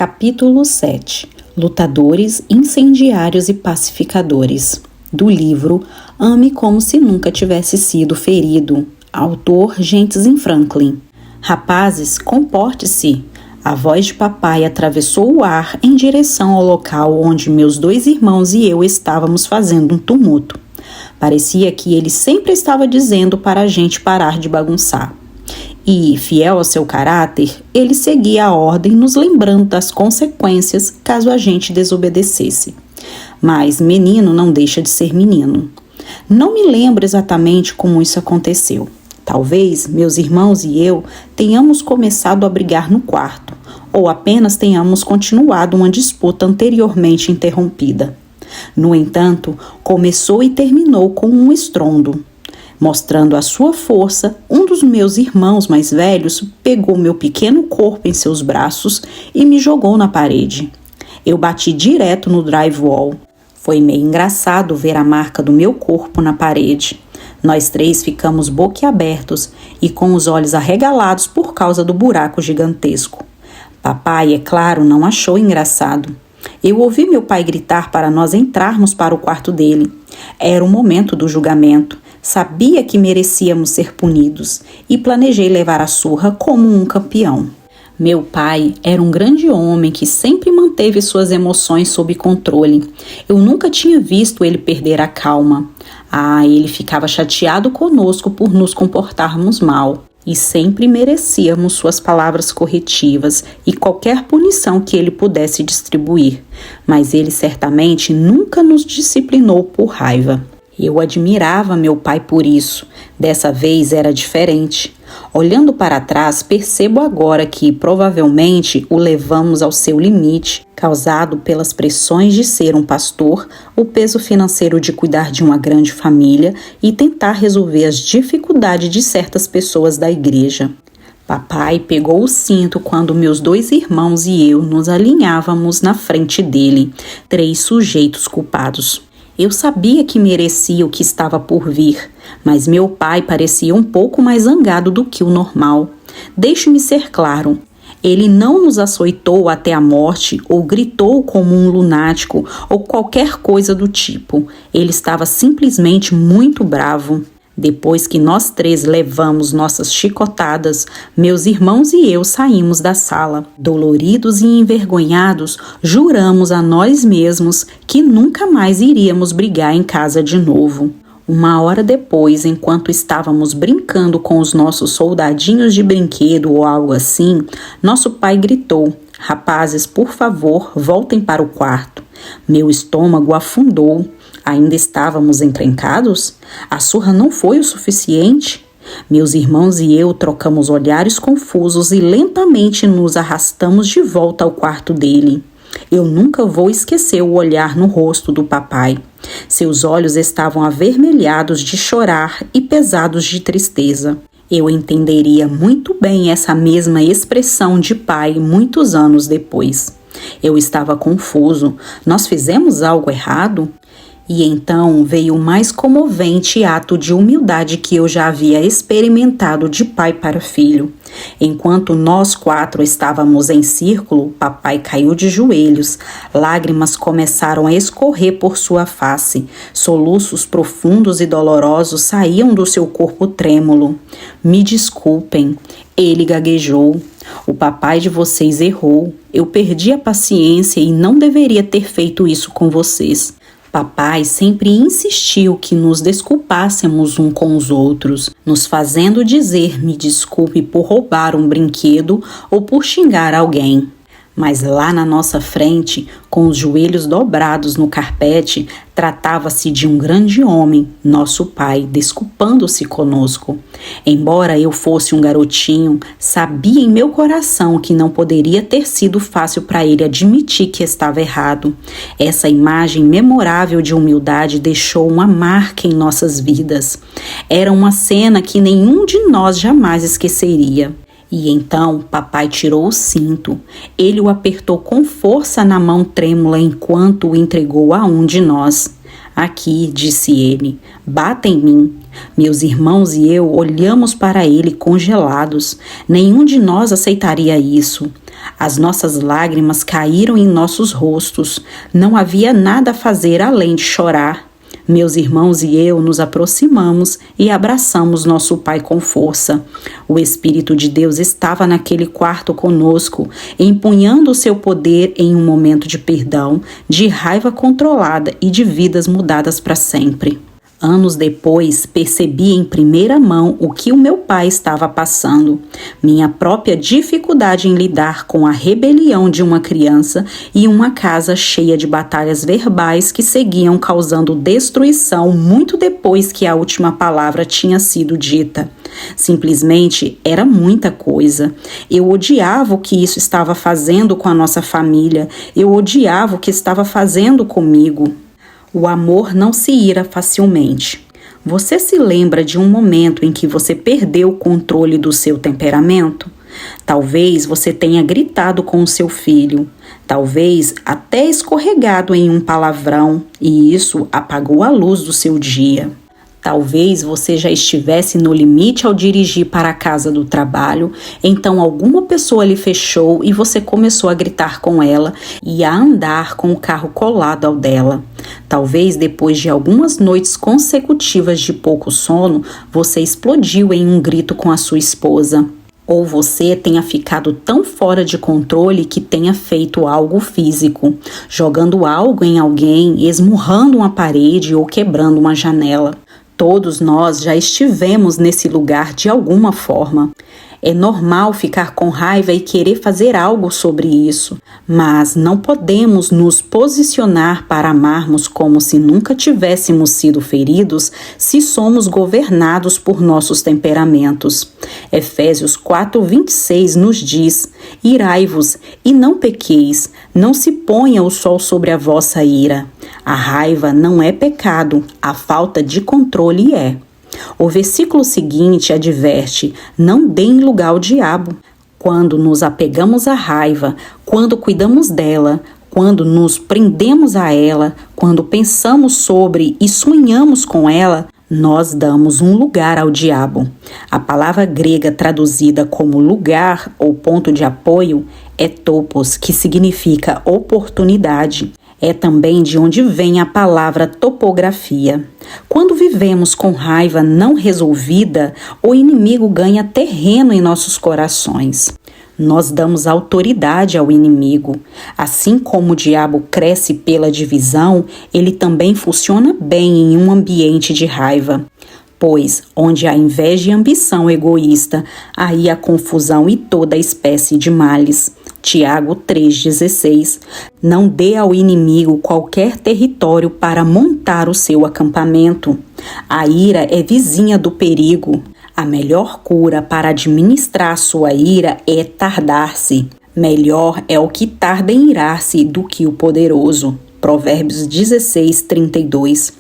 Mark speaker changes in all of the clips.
Speaker 1: Capítulo 7. Lutadores, incendiários e pacificadores. Do livro Ame como se nunca tivesse sido ferido. Autor Jensen Franklin. Rapazes, comporte-se. A voz de papai atravessou o ar em direção ao local onde meus 2 irmãos e eu estávamos fazendo um tumulto. Parecia que ele sempre estava dizendo para a gente parar de bagunçar. E, fiel ao seu caráter, ele seguia a ordem nos lembrando das consequências caso a gente desobedecesse. Mas menino não deixa de ser menino. Não me lembro exatamente como isso aconteceu. Talvez meus irmãos e eu tenhamos começado a brigar no quarto, ou apenas tenhamos continuado uma disputa anteriormente interrompida. No entanto, começou e terminou com um estrondo. Mostrando a sua força, um dos meus irmãos mais velhos pegou meu pequeno corpo em seus braços e me jogou na parede. Eu bati direto no drywall. Foi meio engraçado ver a marca do meu corpo na parede. Nós 3 ficamos boquiabertos e com os olhos arregalados por causa do buraco gigantesco. Papai, é claro, não achou engraçado. Eu ouvi meu pai gritar para nós entrarmos para o quarto dele. Era o momento do julgamento. Sabia que merecíamos ser punidos e planejei levar a surra como um campeão. Meu pai era um grande homem que sempre manteve suas emoções sob controle. Eu nunca tinha visto ele perder a calma. Ele ficava chateado conosco por nos comportarmos mal. E sempre merecíamos suas palavras corretivas e qualquer punição que ele pudesse distribuir. Mas ele certamente nunca nos disciplinou por raiva. Eu admirava meu pai por isso. Dessa vez era diferente. Olhando para trás, percebo agora que provavelmente o levamos ao seu limite, causado pelas pressões de ser um pastor, o peso financeiro de cuidar de uma grande família e tentar resolver as dificuldades de certas pessoas da igreja. Papai pegou o cinto quando meus 2 irmãos e eu nos alinhávamos na frente dele, 3 sujeitos culpados. Eu sabia que merecia o que estava por vir, mas meu pai parecia um pouco mais zangado do que o normal. Deixe-me ser claro, ele não nos açoitou até a morte ou gritou como um lunático ou qualquer coisa do tipo. Ele estava simplesmente muito bravo. Depois que nós 3 levamos nossas chicotadas, meus irmãos e eu saímos da sala. Doloridos e envergonhados, juramos a nós mesmos que nunca mais iríamos brigar em casa de novo. 1 hora depois, enquanto estávamos brincando com os nossos soldadinhos de brinquedo ou algo assim, nosso pai gritou: "Rapazes, por favor, voltem para o quarto." Meu estômago afundou. Ainda estávamos encrencados? A surra não foi o suficiente? Meus irmãos e eu trocamos olhares confusos e lentamente nos arrastamos de volta ao quarto dele. Eu nunca vou esquecer o olhar no rosto do papai. Seus olhos estavam avermelhados de chorar e pesados de tristeza. Eu entenderia muito bem essa mesma expressão de pai muitos anos depois. Eu estava confuso. Nós fizemos algo errado? E então veio o mais comovente ato de humildade que eu já havia experimentado de pai para filho. Enquanto nós 4 estávamos em círculo, papai caiu de joelhos. Lágrimas começaram a escorrer por sua face. Soluços profundos e dolorosos saíam do seu corpo trêmulo. "Me desculpem", ele gaguejou. "O papai de vocês errou. Eu perdi a paciência e não deveria ter feito isso com vocês." Papai sempre insistiu que nos desculpássemos um com os outros, nos fazendo dizer "me desculpe" por roubar um brinquedo ou por xingar alguém. Mas lá na nossa frente, com os joelhos dobrados no carpete, tratava-se de um grande homem, nosso pai, desculpando-se conosco. Embora eu fosse um garotinho, sabia em meu coração que não poderia ter sido fácil para ele admitir que estava errado. Essa imagem memorável de humildade deixou uma marca em nossas vidas. Era uma cena que nenhum de nós jamais esqueceria. E então papai tirou o cinto. Ele o apertou com força na mão trêmula enquanto o entregou a um de nós. "Aqui", disse ele, "bata em mim." Meus irmãos e eu olhamos para ele congelados. Nenhum de nós aceitaria isso. As nossas lágrimas caíram em nossos rostos. Não havia nada a fazer além de chorar. Meus irmãos e eu nos aproximamos e abraçamos nosso pai com força. O Espírito de Deus estava naquele quarto conosco, empunhando o seu poder em um momento de perdão, de raiva controlada e de vidas mudadas para sempre. Anos depois, percebi em primeira mão o que o meu pai estava passando. Minha própria dificuldade em lidar com a rebelião de uma criança e uma casa cheia de batalhas verbais que seguiam causando destruição muito depois que a última palavra tinha sido dita. Simplesmente era muita coisa. Eu odiava o que isso estava fazendo com a nossa família. Eu odiava o que estava fazendo comigo. O amor não se ira facilmente. Você se lembra de um momento em que você perdeu o controle do seu temperamento? Talvez você tenha gritado com o seu filho, talvez até escorregado em um palavrão, e isso apagou a luz do seu dia. Talvez você já estivesse no limite ao dirigir para a casa do trabalho, então alguma pessoa lhe fechou e você começou a gritar com ela e a andar com o carro colado ao dela. Talvez depois de algumas noites consecutivas de pouco sono, você explodiu em um grito com a sua esposa. Ou você tenha ficado tão fora de controle que tenha feito algo físico, jogando algo em alguém, esmurrando uma parede ou quebrando uma janela. Todos nós já estivemos nesse lugar de alguma forma. É normal ficar com raiva e querer fazer algo sobre isso, mas não podemos nos posicionar para amarmos como se nunca tivéssemos sido feridos se somos governados por nossos temperamentos. Efésios 4:26 nos diz: irai-vos e não pequeis, não se ponha o sol sobre a vossa ira. A raiva não é pecado, a falta de controle é. O versículo seguinte adverte: não deem lugar ao diabo. Quando nos apegamos à raiva, quando cuidamos dela, quando nos prendemos a ela, quando pensamos sobre e sonhamos com ela, nós damos um lugar ao diabo. A palavra grega traduzida como lugar ou ponto de apoio é topos, que significa oportunidade. É também de onde vem a palavra topografia. Quando vivemos com raiva não resolvida, o inimigo ganha terreno em nossos corações. Nós damos autoridade ao inimigo. Assim como o diabo cresce pela divisão, ele também funciona bem em um ambiente de raiva. Pois, onde há inveja e ambição egoísta, aí há confusão e toda espécie de males. Tiago 3,16. Não dê ao inimigo qualquer território para montar o seu acampamento. A ira é vizinha do perigo. A melhor cura para administrar sua ira é tardar-se. Melhor é o que tarda em irar-se do que o poderoso. Provérbios 16:32.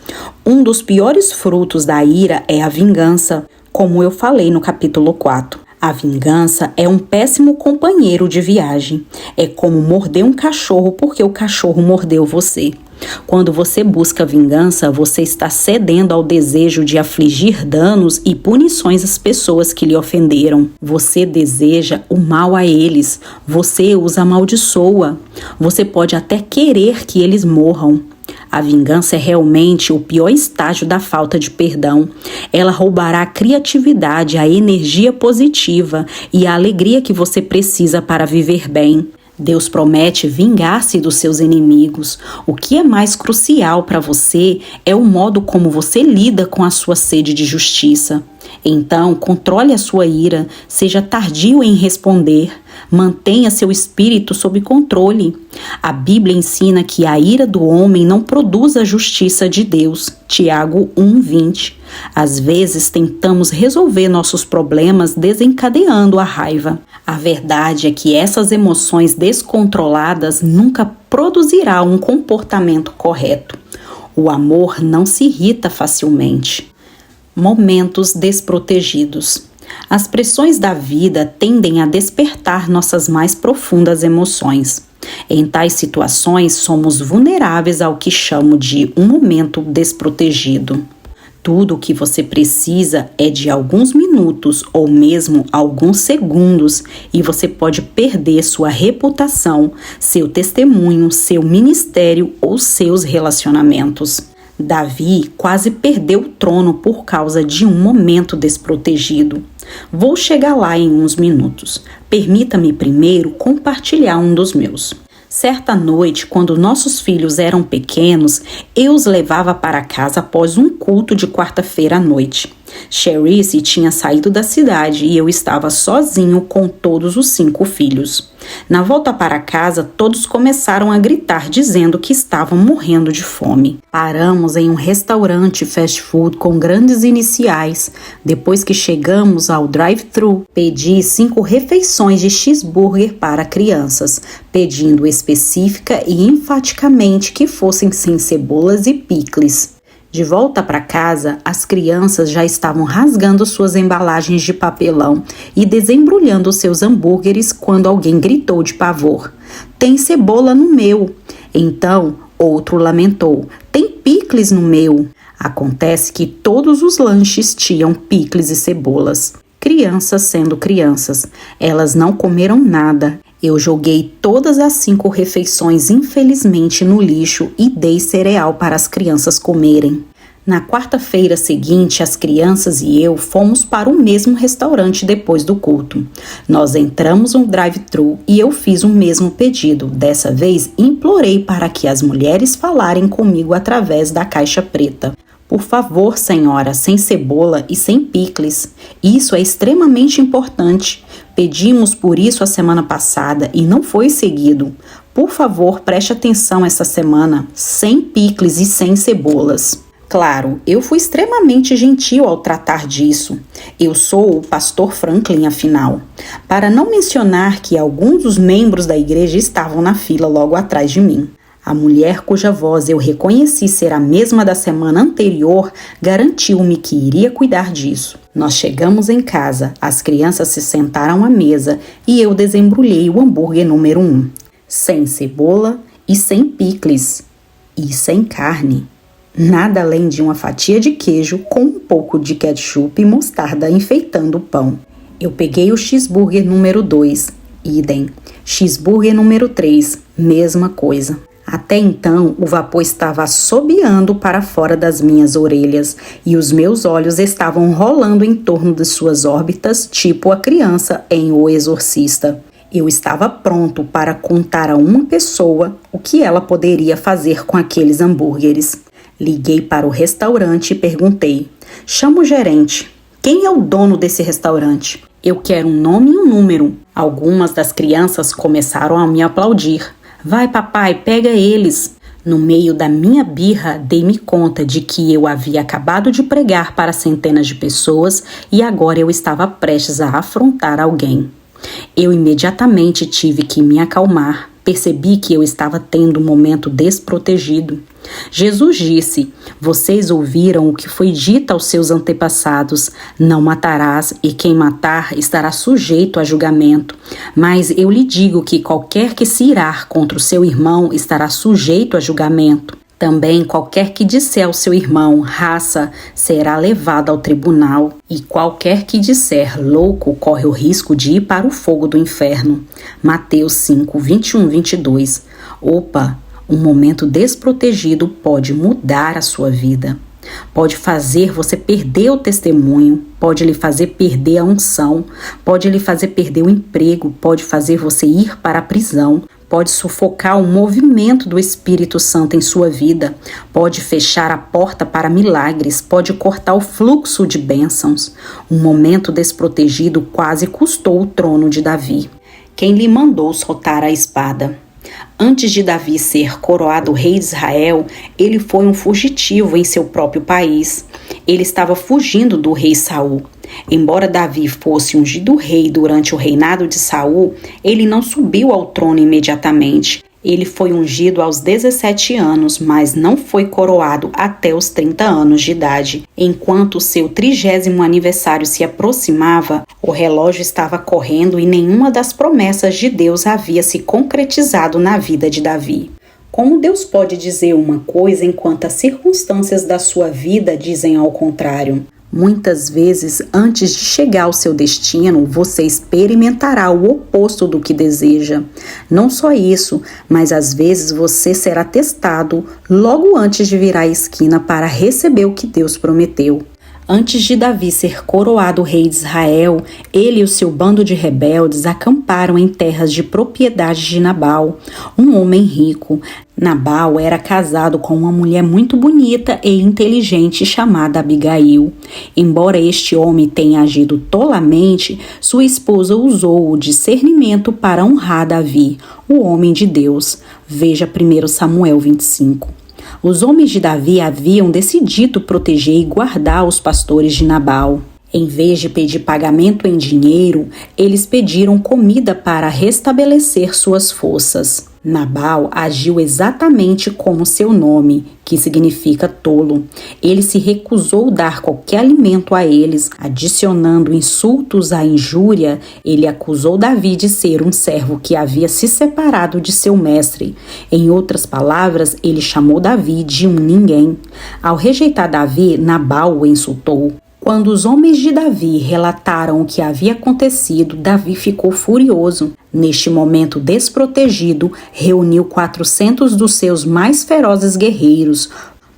Speaker 1: Um dos piores frutos da ira é a vingança, como eu falei no capítulo 4. A vingança é um péssimo companheiro de viagem. É como morder um cachorro porque o cachorro mordeu você. Quando você busca vingança, você está cedendo ao desejo de afligir danos e punições às pessoas que lhe ofenderam. Você deseja o mal a eles. Você os amaldiçoa. Você pode até querer que eles morram. A vingança é realmente o pior estágio da falta de perdão. Ela roubará a criatividade, a energia positiva e a alegria que você precisa para viver bem. Deus promete vingar-se dos seus inimigos. O que é mais crucial para você é o modo como você lida com a sua sede de justiça. Então, controle a sua ira, seja tardio em responder, mantenha seu espírito sob controle. A Bíblia ensina que a ira do homem não produz a justiça de Deus. Tiago 1:20. Às vezes tentamos resolver nossos problemas desencadeando a raiva. A verdade é que essas emoções descontroladas nunca produzirá um comportamento correto. O amor não se irrita facilmente. Momentos desprotegidos. As pressões da vida tendem a despertar nossas mais profundas emoções. Em tais situações, somos vulneráveis ao que chamo de um momento desprotegido. Tudo o que você precisa é de alguns minutos ou mesmo alguns segundos e você pode perder sua reputação, seu testemunho, seu ministério ou seus relacionamentos. Davi quase perdeu o trono por causa de um momento desprotegido. Vou chegar lá em uns minutos. Permita-me primeiro compartilhar um dos meus. Certa noite, quando nossos filhos eram pequenos, eu os levava para casa após um culto de quarta-feira à noite. Cherice tinha saído da cidade e eu estava sozinho com todos os 5 filhos. Na volta para casa, todos começaram a gritar dizendo que estavam morrendo de fome. Paramos em um restaurante fast food com grandes iniciais. Depois que chegamos ao drive-thru, pedi 5 refeições de cheeseburger para crianças, pedindo específica e enfaticamente que fossem sem cebolas e picles. De volta para casa, as crianças já estavam rasgando suas embalagens de papelão e desembrulhando seus hambúrgueres quando alguém gritou de pavor: "Tem cebola no meu!" Então, outro lamentou: "Tem picles no meu!" Acontece que todos os lanches tinham picles e cebolas. Crianças sendo crianças, elas não comeram nada. Eu joguei todas as 5 refeições, infelizmente, no lixo e dei cereal para as crianças comerem. Na quarta-feira seguinte, as crianças e eu fomos para o mesmo restaurante depois do culto. Nós entramos no drive-thru e eu fiz o mesmo pedido. Dessa vez, implorei para que as mulheres falarem comigo através da caixa preta. "Por favor, senhora, sem cebola e sem picles. Isso é extremamente importante. Pedimos por isso a semana passada e não foi seguido. Por favor, preste atenção essa semana, sem picles e sem cebolas." Claro, eu fui extremamente gentil ao tratar disso. Eu sou o pastor Franklin, afinal. Para não mencionar que alguns dos membros da igreja estavam na fila logo atrás de mim. A mulher cuja voz eu reconheci ser a mesma da semana anterior garantiu-me que iria cuidar disso. Nós chegamos em casa, as crianças se sentaram à mesa e eu desembrulhei o hambúrguer número 1. Sem cebola e sem picles. E sem carne. Nada além de uma fatia de queijo com um pouco de ketchup e mostarda enfeitando o pão. Eu peguei o cheeseburger número 2, idem. Cheeseburger número 3, mesma coisa. Até então, o vapor estava assobiando para fora das minhas orelhas e os meus olhos estavam rolando em torno de suas órbitas, tipo a criança em O Exorcista. Eu estava pronto para contar a uma pessoa o que ela poderia fazer com aqueles hambúrgueres. Liguei para o restaurante e perguntei: "Chama o gerente. Quem é o dono desse restaurante? Eu quero um nome e um número." Algumas das crianças começaram a me aplaudir. "Vai, papai, pega eles." No meio da minha birra, dei-me conta de que eu havia acabado de pregar para centenas de pessoas e agora eu estava prestes a afrontar alguém. Eu imediatamente tive que me acalmar. Percebi que eu estava tendo um momento desprotegido. Jesus disse: "Vocês ouviram o que foi dito aos seus antepassados: não matarás, e quem matar estará sujeito a julgamento. Mas eu lhe digo que qualquer que se irar contra o seu irmão estará sujeito a julgamento. Também qualquer que disser ao seu irmão, raça, será levado ao tribunal, e qualquer que disser louco corre o risco de ir para o fogo do inferno." Mateus 5, 21-22. Opa, um momento desprotegido pode mudar a sua vida. Pode fazer você perder o testemunho, pode lhe fazer perder a unção, pode lhe fazer perder o emprego, pode fazer você ir para a prisão, pode sufocar o movimento do Espírito Santo em sua vida, pode fechar a porta para milagres, pode cortar o fluxo de bênçãos. Um momento desprotegido quase custou o trono de Davi. Quem lhe mandou soltar a espada? Antes de Davi ser coroado rei de Israel, ele foi um fugitivo em seu próprio país. Ele estava fugindo do rei Saul. Embora Davi fosse ungido rei durante o reinado de Saul, ele não subiu ao trono imediatamente. Ele foi ungido aos 17 anos, mas não foi coroado até os 30 anos de idade. Enquanto o seu 30º aniversário se aproximava, o relógio estava correndo e nenhuma das promessas de Deus havia se concretizado na vida de Davi. Como Deus pode dizer uma coisa enquanto as circunstâncias da sua vida dizem ao contrário? Muitas vezes, antes de chegar ao seu destino, você experimentará o oposto do que deseja. Não só isso, mas às vezes você será testado logo antes de virar a esquina para receber o que Deus prometeu. Antes de Davi ser coroado rei de Israel, ele e o seu bando de rebeldes acamparam em terras de propriedade de Nabal, um homem rico. Nabal era casado com uma mulher muito bonita e inteligente chamada Abigail. Embora este homem tenha agido tolamente, sua esposa usou o discernimento para honrar Davi, o homem de Deus. Veja 1 Samuel 25. Os homens de Davi haviam decidido proteger e guardar os pastores de Nabal. Em vez de pedir pagamento em dinheiro, eles pediram comida para restabelecer suas forças. Nabal agiu exatamente como seu nome, que significa tolo. Ele se recusou a dar qualquer alimento a eles, adicionando insultos à injúria. Ele acusou Davi de ser um servo que havia se separado de seu mestre. Em outras palavras, ele chamou Davi de um ninguém. Ao rejeitar Davi, Nabal o insultou. Quando os homens de Davi relataram o que havia acontecido, Davi ficou furioso. Neste momento desprotegido, reuniu 400 dos seus mais ferozes guerreiros.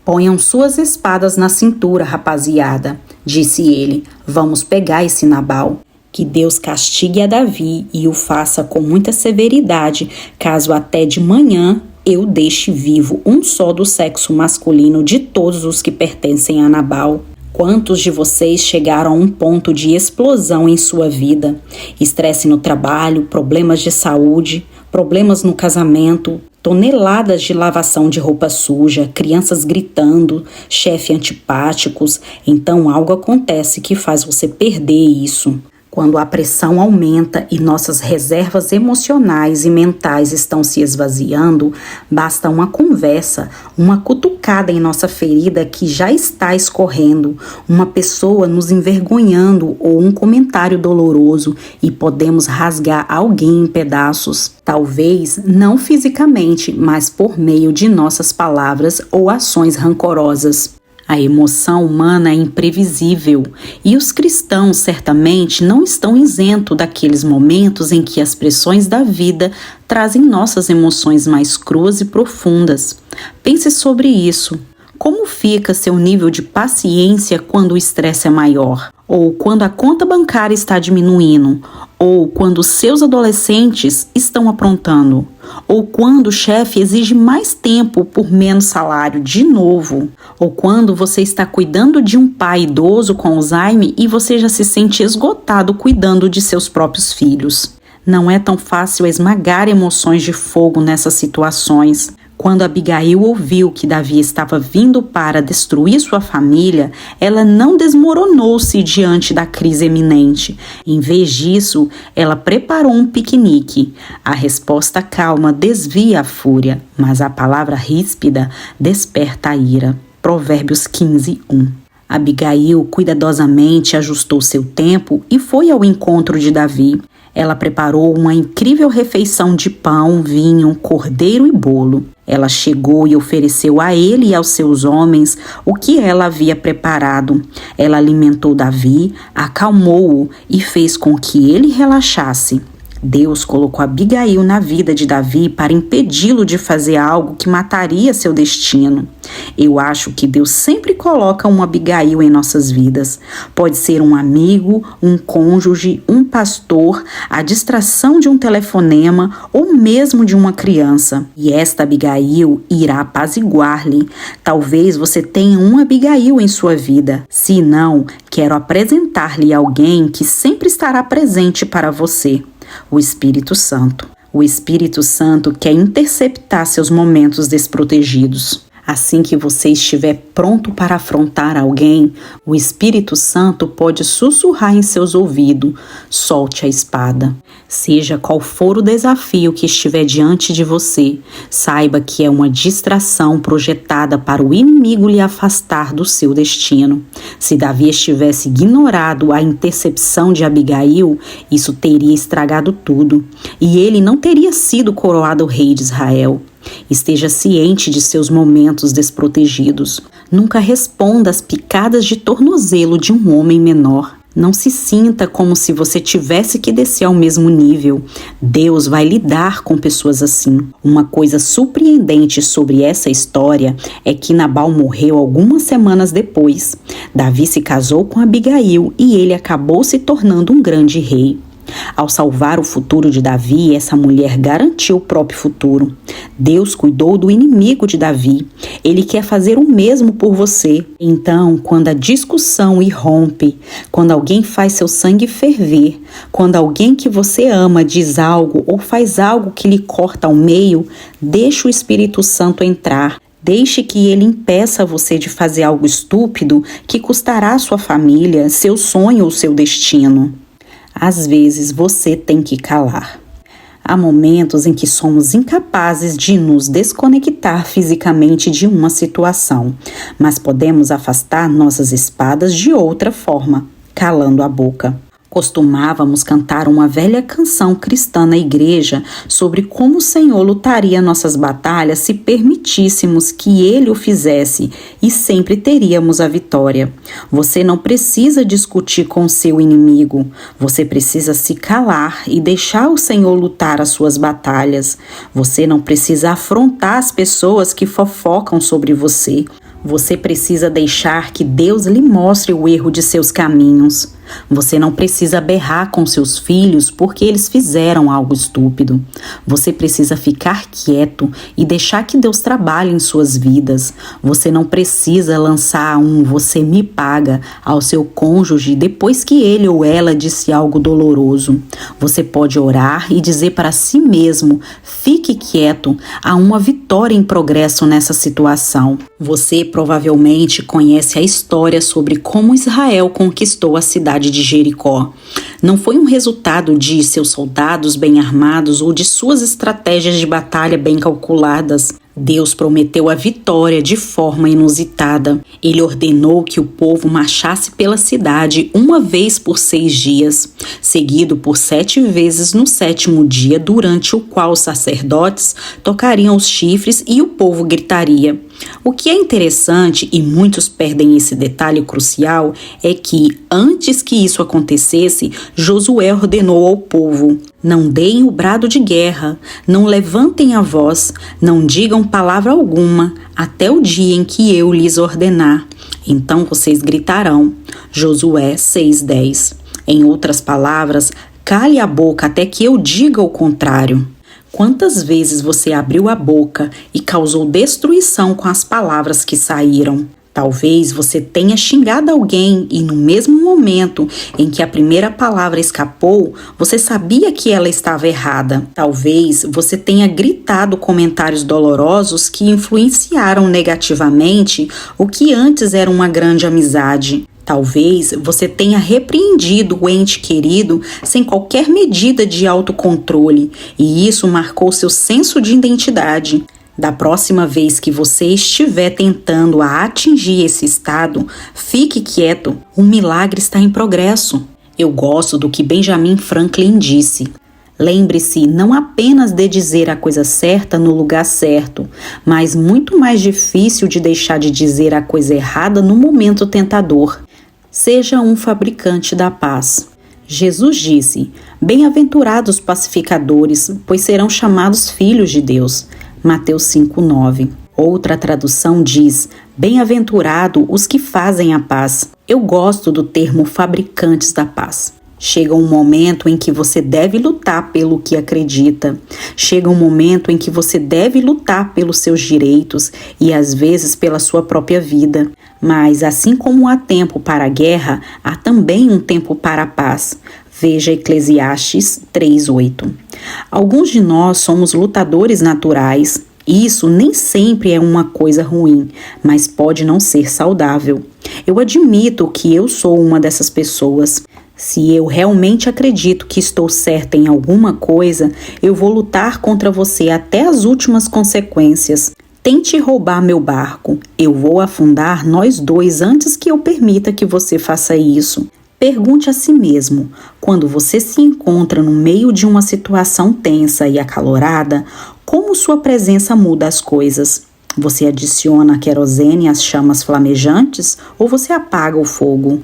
Speaker 1: Ponham suas espadas na cintura, rapaziada, disse ele. Vamos pegar esse Nabal. Que Deus castigue a Davi e o faça com muita severidade, caso até de manhã eu deixe vivo um só do sexo masculino de todos os que pertencem a Nabal. Quantos de vocês chegaram a um ponto de explosão em sua vida? Estresse no trabalho, problemas de saúde, problemas no casamento, toneladas de lavação de roupa suja, crianças gritando, chefe antipáticos. Então algo acontece que faz você perder isso. Quando a pressão aumenta e nossas reservas emocionais e mentais estão se esvaziando, basta uma conversa, uma cutucada em nossa ferida que já está escorrendo, uma pessoa nos envergonhando ou um comentário doloroso e podemos rasgar alguém em pedaços. Talvez não fisicamente, mas por meio de nossas palavras ou ações rancorosas. A emoção humana é imprevisível e os cristãos certamente não estão isentos daqueles momentos em que as pressões da vida trazem nossas emoções mais cruas e profundas. Pense sobre isso. Como fica seu nível de paciência quando o estresse é maior? Ou quando a conta bancária está diminuindo? Ou quando seus adolescentes estão aprontando? Ou quando o chefe exige mais tempo por menos salário de novo? Ou quando você está cuidando de um pai idoso com Alzheimer e você já se sente esgotado cuidando de seus próprios filhos? Não é tão fácil esmagar emoções de fogo nessas situações. Quando Abigail ouviu que Davi estava vindo para destruir sua família, ela não desmoronou-se diante da crise iminente. Em vez disso, ela preparou um piquenique. A resposta calma desvia a fúria, mas a palavra ríspida desperta a ira. Provérbios 15:1. Abigail cuidadosamente ajustou seu tempo e foi ao encontro de Davi. Ela preparou uma incrível refeição de pão, vinho, cordeiro e bolo. Ela chegou e ofereceu a ele e aos seus homens o que ela havia preparado. Ela alimentou Davi, acalmou-o e fez com que ele relaxasse. Deus colocou Abigail na vida de Davi para impedi-lo de fazer algo que mataria seu destino. Eu acho que Deus sempre coloca uma Abigail em nossas vidas. Pode ser um amigo, um cônjuge, um pastor, a distração de um telefonema ou mesmo de uma criança. E esta Abigail irá apaziguar-lhe. Talvez você tenha uma Abigail em sua vida. Se não, quero apresentar-lhe alguém que sempre estará presente para você. O Espírito Santo. O Espírito Santo quer interceptar seus momentos desprotegidos. Assim que você estiver pronto para afrontar alguém, o Espírito Santo pode sussurrar em seus ouvidos: solte a espada. Seja qual for o desafio que estiver diante de você, saiba que é uma distração projetada para o inimigo lhe afastar do seu destino. Se Davi estivesse ignorado a intercepção de Abigail, isso teria estragado tudo, e ele não teria sido coroado rei de Israel. Esteja ciente de seus momentos desprotegidos. Nunca responda às picadas de tornozelo de um homem menor. Não se sinta como se você tivesse que descer ao mesmo nível. Deus vai lidar com pessoas assim. Uma coisa surpreendente sobre essa história é que Nabal morreu algumas semanas depois. Davi se casou com Abigail e ele acabou se tornando um grande rei. Ao salvar o futuro de Davi, essa mulher garantiu o próprio futuro. Deus cuidou do inimigo de Davi. Ele quer fazer o mesmo por você. Então, quando a discussão irrompe, quando alguém faz seu sangue ferver, quando alguém que você ama diz algo ou faz algo que lhe corta ao meio, deixe o Espírito Santo entrar. Deixe que ele impeça você de fazer algo estúpido que custará a sua família, seu sonho ou seu destino. Às vezes você tem que calar. Há momentos em que somos incapazes de nos desconectar fisicamente de uma situação, mas podemos afastar nossas espadas de outra forma, calando a boca. Costumávamos cantar uma velha canção cristã na igreja sobre como o Senhor lutaria nossas batalhas se permitíssemos que Ele o fizesse e sempre teríamos a vitória. Você não precisa discutir com seu inimigo, você precisa se calar e deixar o Senhor lutar as suas batalhas. Você não precisa afrontar as pessoas que fofocam sobre você. Você precisa deixar que Deus lhe mostre o erro de seus caminhos. Você não precisa berrar com seus filhos porque eles fizeram algo estúpido. Você precisa ficar quieto e deixar que Deus trabalhe em suas vidas. Você não precisa lançar um "você me paga" ao seu cônjuge depois que ele ou ela disse algo doloroso. Você pode orar e dizer para si mesmo: fique quieto, há uma vitória em progresso nessa situação. Você provavelmente conhece a história sobre como Israel conquistou a cidade de Jericó. Não foi um resultado de seus soldados bem armados ou de suas estratégias de batalha bem calculadas. Deus prometeu a vitória de forma inusitada. Ele ordenou que o povo marchasse pela cidade uma vez por 6 dias, seguido por 7 vezes no 7º dia, durante o qual os sacerdotes tocariam os chifres e o povo gritaria. O que é interessante, e muitos perdem esse detalhe crucial, é que, antes que isso acontecesse, Josué ordenou ao povo: não deem o brado de guerra, não levantem a voz, não digam palavra alguma, até o dia em que eu lhes ordenar. Então vocês gritarão. Josué 6:10. Em outras palavras, cale a boca até que eu diga o contrário. Quantas vezes você abriu a boca e causou destruição com as palavras que saíram? Talvez você tenha xingado alguém e no mesmo momento em que a primeira palavra escapou, você sabia que ela estava errada. Talvez você tenha gritado comentários dolorosos que influenciaram negativamente o que antes era uma grande amizade. Talvez você tenha repreendido o ente querido sem qualquer medida de autocontrole, e isso marcou seu senso de identidade. Da próxima vez que você estiver tentando atingir esse estado, fique quieto, o milagre está em progresso. Eu gosto do que Benjamin Franklin disse: lembre-se não apenas de dizer a coisa certa no lugar certo, mas muito mais difícil de deixar de dizer a coisa errada no momento tentador. Seja um fabricante da paz. Jesus disse: bem-aventurados os pacificadores, pois serão chamados filhos de Deus. Mateus 5:9. Outra tradução diz: bem-aventurado os que fazem a paz. Eu gosto do termo fabricantes da paz. Chega um momento em que você deve lutar pelo que acredita. Chega um momento em que você deve lutar pelos seus direitos e às vezes pela sua própria vida. Mas assim como há tempo para a guerra, há também um tempo para a paz. Veja Eclesiastes 3:8. Alguns de nós somos lutadores naturais. Isso nem sempre é uma coisa ruim, mas pode não ser saudável. Eu admito que eu sou uma dessas pessoas. Se eu realmente acredito que estou certa em alguma coisa, eu vou lutar contra você até as últimas consequências. Tente roubar meu barco. Eu vou afundar nós dois antes que eu permita que você faça isso. Pergunte a si mesmo, quando você se encontra no meio de uma situação tensa e acalorada, como sua presença muda as coisas? Você adiciona querosene às chamas flamejantes ou você apaga o fogo?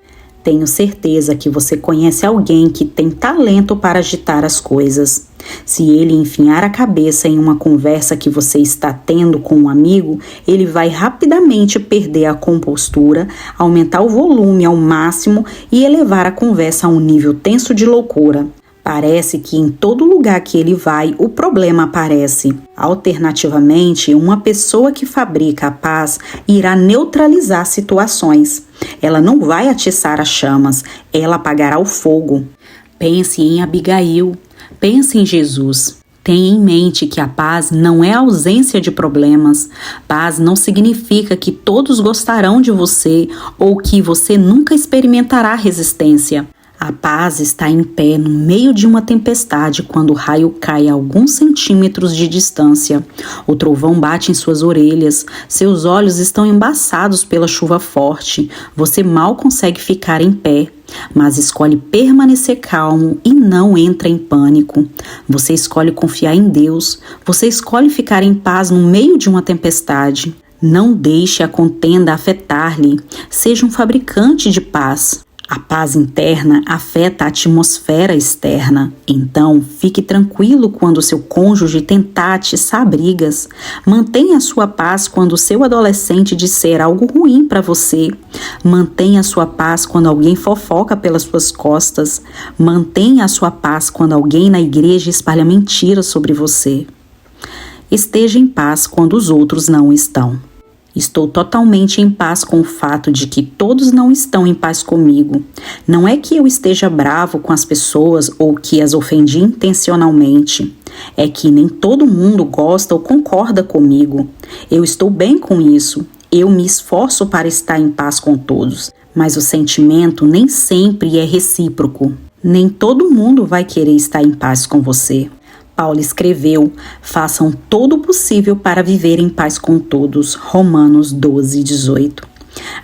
Speaker 1: Tenho certeza que você conhece alguém que tem talento para agitar as coisas. Se ele enfiar a cabeça em uma conversa que você está tendo com um amigo, ele vai rapidamente perder a compostura, aumentar o volume ao máximo e elevar a conversa a um nível tenso de loucura. Parece que em todo lugar que ele vai, o problema aparece. Alternativamente, uma pessoa que fabrica a paz irá neutralizar situações. Ela não vai atiçar as chamas, ela apagará o fogo. Pense em Abigail, pense em Jesus. Tenha em mente que a paz não é a ausência de problemas. Paz não significa que todos gostarão de você ou que você nunca experimentará resistência. A paz está em pé no meio de uma tempestade quando o raio cai a alguns centímetros de distância. O trovão bate em suas orelhas, seus olhos estão embaçados pela chuva forte, você mal consegue ficar em pé, mas escolhe permanecer calmo e não entra em pânico. Você escolhe confiar em Deus, você escolhe ficar em paz no meio de uma tempestade. Não deixe a contenda afetar-lhe, seja um fabricante de paz. A paz interna afeta a atmosfera externa. Então, fique tranquilo quando seu cônjuge tentar atiçar brigas. Mantenha sua paz quando seu adolescente disser algo ruim para você. Mantenha sua paz quando alguém fofoca pelas suas costas. Mantenha a sua paz quando alguém na igreja espalha mentiras sobre você. Esteja em paz quando os outros não estão. Estou totalmente em paz com o fato de que todos não estão em paz comigo. Não é que eu esteja bravo com as pessoas ou que as ofendi intencionalmente. É que nem todo mundo gosta ou concorda comigo. Eu estou bem com isso. Eu me esforço para estar em paz com todos. Mas o sentimento nem sempre é recíproco. Nem todo mundo vai querer estar em paz com você. Paulo escreveu, façam todo o possível para viver em paz com todos, Romanos 12, 18.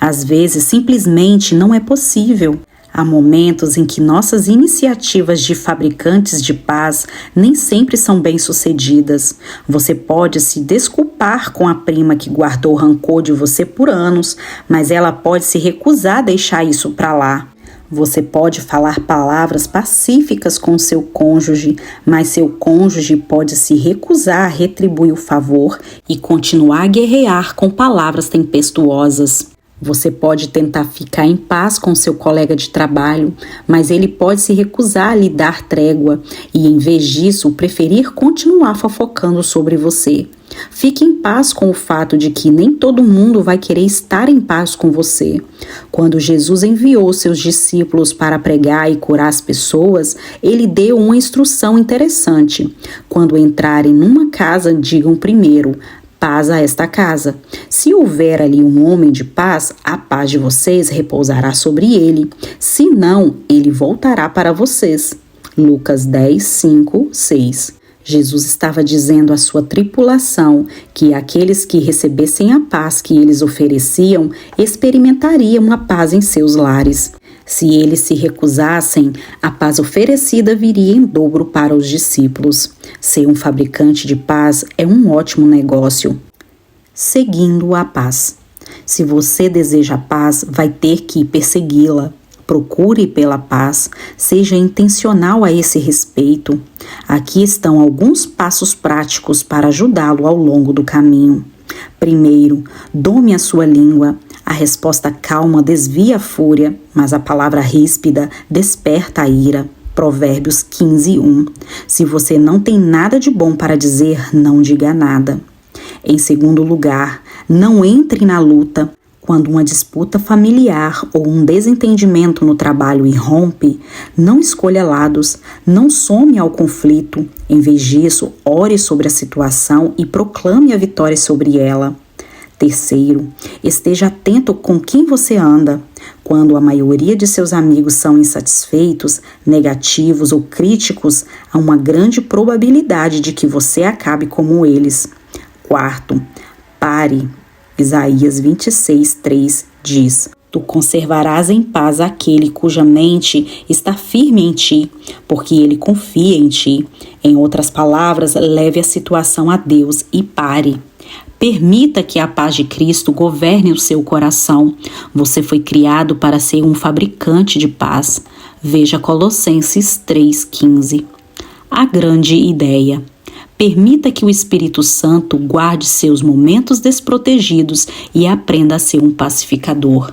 Speaker 1: Às vezes, simplesmente não é possível. Há momentos em que nossas iniciativas de fabricantes de paz nem sempre são bem-sucedidas. Você pode se desculpar com a prima que guardou rancor de você por anos, mas ela pode se recusar a deixar isso para lá. Você pode falar palavras pacíficas com seu cônjuge, mas seu cônjuge pode se recusar a retribuir o favor e continuar a guerrear com palavras tempestuosas. Você pode tentar ficar em paz com seu colega de trabalho, mas ele pode se recusar a lhe dar trégua e, em vez disso, preferir continuar fofocando sobre você. Fique em paz com o fato de que nem todo mundo vai querer estar em paz com você. Quando Jesus enviou seus discípulos para pregar e curar as pessoas, ele deu uma instrução interessante. Quando entrarem numa casa, digam primeiro: paz a esta casa. Se houver ali um homem de paz, a paz de vocês repousará sobre ele. Se não, ele voltará para vocês. Lucas 10, 5, 6. Jesus estava dizendo à sua tripulação que aqueles que recebessem a paz que eles ofereciam experimentariam a paz em seus lares. Se eles se recusassem, a paz oferecida viria em dobro para os discípulos. Ser um fabricante de paz é um ótimo negócio. Seguindo a paz. Se você deseja a paz, vai ter que persegui-la. Procure pela paz, seja intencional a esse respeito. Aqui estão alguns passos práticos para ajudá-lo ao longo do caminho. Primeiro, dome a sua língua. A resposta calma desvia a fúria, mas a palavra ríspida desperta a ira. Provérbios 15, 1. Se você não tem nada de bom para dizer, não diga nada. Em segundo lugar, não entre na luta. Quando uma disputa familiar ou um desentendimento no trabalho irrompe, não escolha lados, não some ao conflito. Em vez disso, ore sobre a situação e proclame a vitória sobre ela. Terceiro, esteja atento com quem você anda. Quando a maioria de seus amigos são insatisfeitos, negativos ou críticos, há uma grande probabilidade de que você acabe como eles. Quarto, pare. Isaías 26:3 diz: Tu conservarás em paz aquele cuja mente está firme em ti, porque ele confia em ti. Em outras palavras, leve a situação a Deus e pare. Permita que a paz de Cristo governe o seu coração. Você foi criado para ser um fabricante de paz. Veja Colossenses 3:15. A grande ideia. Permita que o Espírito Santo guarde seus momentos desprotegidos e aprenda a ser um pacificador.